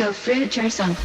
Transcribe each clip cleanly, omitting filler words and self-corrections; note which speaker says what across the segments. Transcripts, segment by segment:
Speaker 1: Go fruit yourself.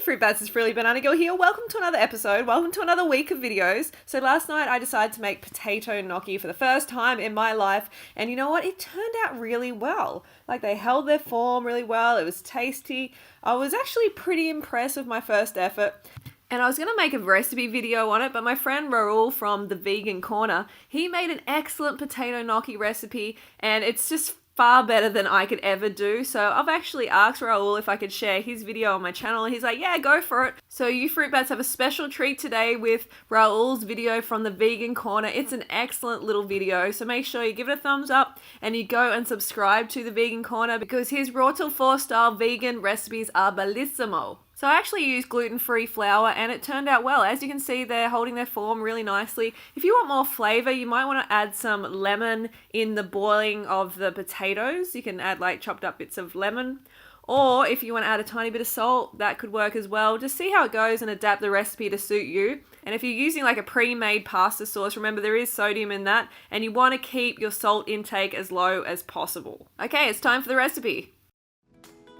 Speaker 2: Fruit Bats, it's Really Banana Girl here. Welcome to another episode. Welcome to another week of videos. So last night I decided to make potato gnocchi for the first time in my life, and you know what? It turned out really well. Like, they held their form really well. It was tasty. I was actually pretty impressed with my first effort. And I was going to make a recipe video on it, but my friend Raul from the Vegan Corner, he made an excellent potato gnocchi recipe, and it's just far better than I could ever do. So I've actually asked Raul if I could share his video on my channel, and he's like, yeah, go for it. So you Fruit Bats have a special treat today with Raul's video from the Vegan Corner. It's an excellent little video, so make sure you give it a thumbs up and you go and subscribe to the Vegan Corner because his raw till 4 style vegan recipes are bellissimo. So I actually used gluten-free flour and it turned out well. As you can see, they're holding their form really nicely. If you want more flavor, you might want to add some lemon in the boiling of the potatoes. You can add like chopped up bits of lemon. Or if you want to add a tiny bit of salt, that could work as well. Just see how it goes and adapt the recipe to suit you. And if you're using like a pre-made pasta sauce, remember there is sodium in that, and you want to keep your salt intake as low as possible. Okay, it's time for the recipe.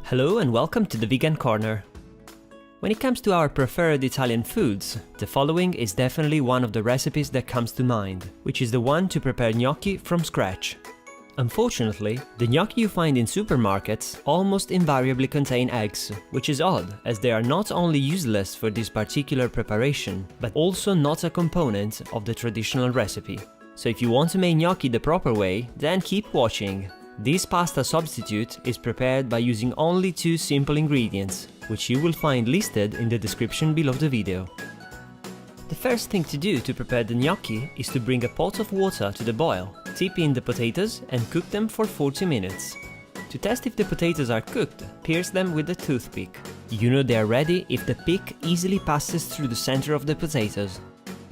Speaker 3: Hello and welcome to the Vegan Corner. When it comes to our preferred Italian foods, the following is definitely one of the recipes that comes to mind, which is the one to prepare gnocchi from scratch. Unfortunately, the gnocchi you find in supermarkets almost invariably contain eggs, which is odd as they are not only useless for this particular preparation, but also not a component of the traditional recipe. So if you want to make gnocchi the proper way, then keep watching. This pasta substitute is prepared by using only 2 simple ingredients, which you will find listed in the description below the video. The first thing to do to prepare the gnocchi is to bring a pot of water to the boil, tip in the potatoes and cook them for 40 minutes. To test if the potatoes are cooked, pierce them with a toothpick. You know they are ready if the pick easily passes through the center of the potatoes.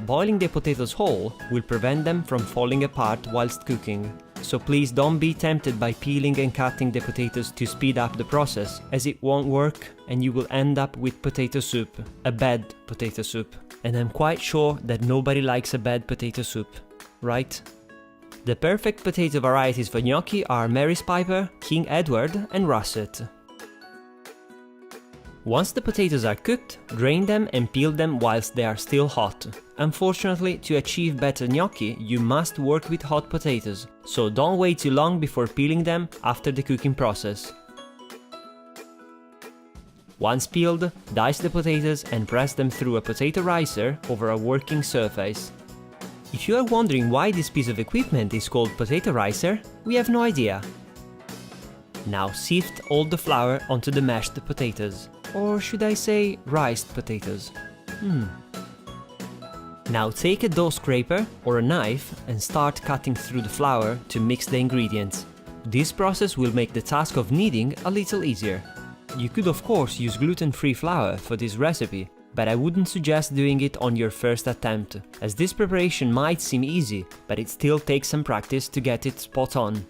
Speaker 3: Boiling the potatoes whole will prevent them from falling apart whilst cooking. So please don't be tempted by peeling and cutting the potatoes to speed up the process, as it won't work and you will end up with potato soup, a bad potato soup. And I'm quite sure that nobody likes a bad potato soup, right? The perfect potato varieties for gnocchi are Mary's Piper, King Edward and Russet. Once the potatoes are cooked, drain them and peel them whilst they are still hot. Unfortunately, to achieve better gnocchi, you must work with hot potatoes, so don't wait too long before peeling them after the cooking process. Once peeled, dice the potatoes and press them through a potato ricer over a working surface. If you are wondering why this piece of equipment is called potato ricer, we have no idea. Now sift all the flour onto the mashed potatoes. Or should I say riced potatoes? Now take a dough scraper or a knife and start cutting through the flour to mix the ingredients. This process will make the task of kneading a little easier. You could of course use gluten-free flour for this recipe, but I wouldn't suggest doing it on your first attempt, as this preparation might seem easy, but it still takes some practice to get it spot on.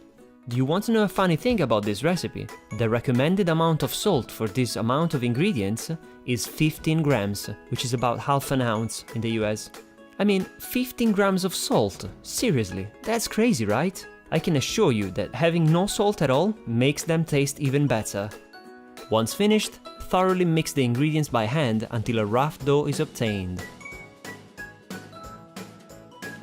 Speaker 3: Do you want to know a funny thing about this recipe? The recommended amount of salt for this amount of ingredients is 15 grams, which is about half an ounce in the US. I mean, 15 grams of salt? Seriously, that's crazy, right? I can assure you that having no salt at all makes them taste even better. Once finished, thoroughly mix the ingredients by hand until a rough dough is obtained.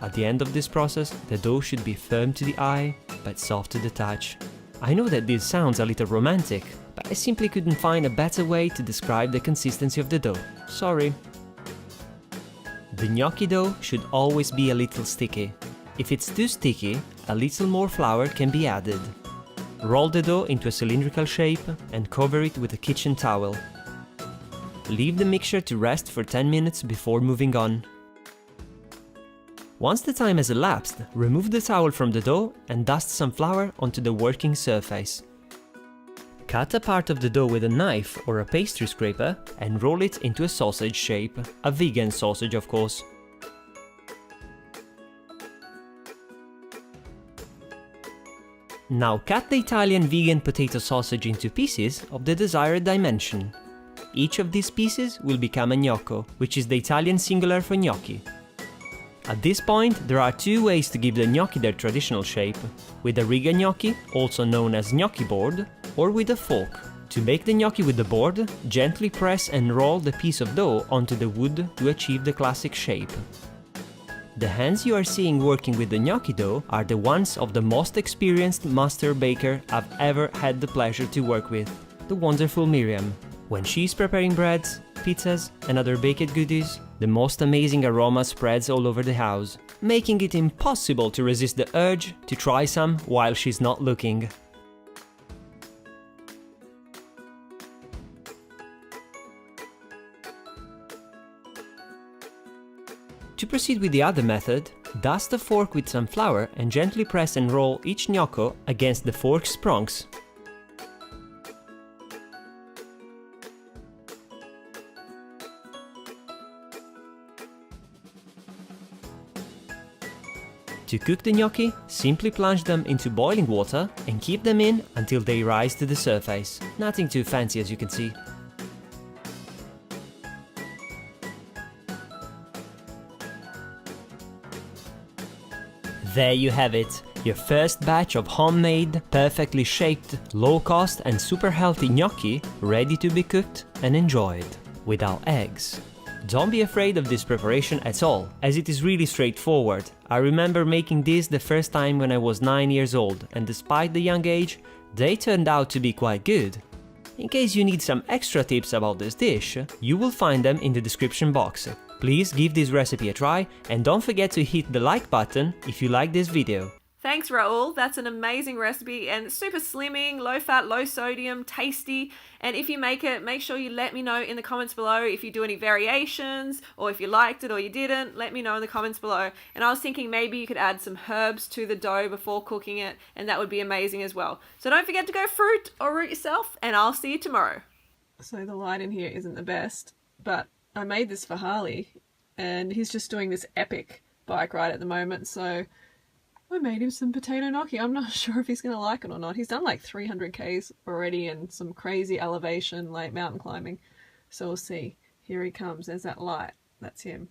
Speaker 3: At the end of this process, the dough should be firm to the eye, but soft to the touch. I know that this sounds a little romantic, but I simply couldn't find a better way to describe the consistency of the dough. Sorry. The gnocchi dough should always be a little sticky. If it's too sticky, a little more flour can be added. Roll the dough into a cylindrical shape and cover it with a kitchen towel. Leave the mixture to rest for 10 minutes before moving on. Once the time has elapsed, remove the towel from the dough and dust some flour onto the working surface. Cut a part of the dough with a knife or a pastry scraper and roll it into a sausage shape, a vegan sausage of course. Now cut the Italian vegan potato sausage into pieces of the desired dimension. Each of these pieces will become a gnocco, which is the Italian singular for gnocchi. At this point, there are two ways to give the gnocchi their traditional shape: with a riga gnocchi, also known as gnocchi board, or with a fork. To bake the gnocchi with the board, gently press and roll the piece of dough onto the wood to achieve the classic shape. The hands you are seeing working with the gnocchi dough are the ones of the most experienced master baker I've ever had the pleasure to work with, the wonderful Miriam. When she's preparing breads, pizzas and other baked goodies, the most amazing aroma spreads all over the house, making it impossible to resist the urge to try some while she's not looking. To proceed with the other method, dust a fork with some flour and gently press and roll each gnocco against the fork's prongs. To cook the gnocchi, simply plunge them into boiling water and keep them in until they rise to the surface. Nothing too fancy, as you can see. There you have it, your first batch of homemade, perfectly shaped, low-cost and super healthy gnocchi ready to be cooked and enjoyed, without eggs. Don't be afraid of this preparation at all, as it is really straightforward. I remember making this the first time when I was 9 years old, and despite the young age, they turned out to be quite good. In case you need some extra tips about this dish, you will find them in the description box. Please give this recipe a try and don't forget to hit the like button if you like this video.
Speaker 2: Thanks, Raoul. That's an amazing recipe and super slimming, low fat, low sodium, tasty. And if you make it, make sure you let me know in the comments below if you do any variations or if you liked it or you didn't. Let me know in the comments below. And I was thinking maybe you could add some herbs to the dough before cooking it, and that would be amazing as well. So don't forget to go fruit or root yourself, and I'll see you tomorrow. So the light in here isn't the best, but I made this for Harley and he's just doing this epic bike ride at the moment, so I made him some potato gnocchi. I'm not sure if he's going to like it or not. He's done like 300 Ks already and some crazy elevation, like mountain climbing. So we'll see. Here he comes. There's that light. That's him.